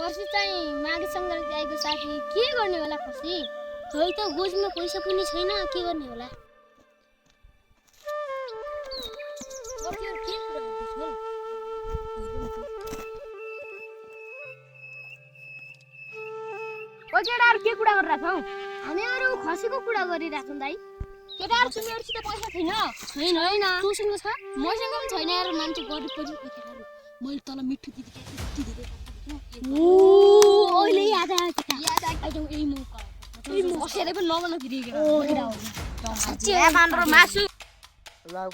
पर्सि चाहिँ माघे सङ्क्रान्ति आएको साथी के गर्ने होला पर्सि खै त गोजीमा पैसा पनि छैन के गर्ने होला ओ केटाहरु के कुरा गरिरहेछौ हामीहरु खसीको कुरा गरिरहेछौं दाइ केटाहरु तिमीहरुसित पैसा छैन छैन तुसँग छ मसँग पनि छैन यार मान्छे गरिब पनि केटाहरु मैले तल मिठो दिदी के धेरै ओ ओले याद आयो केटा याद आयो यही मौका बसेरै पनि नगन फेरि केटा हो साच्चै मान्द्रो मासु ल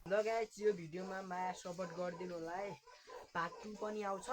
ल गाइस यो भिडियोमा माया सपोर्ट गरिदिनु होला है पार्ट 2 पनि आउँछ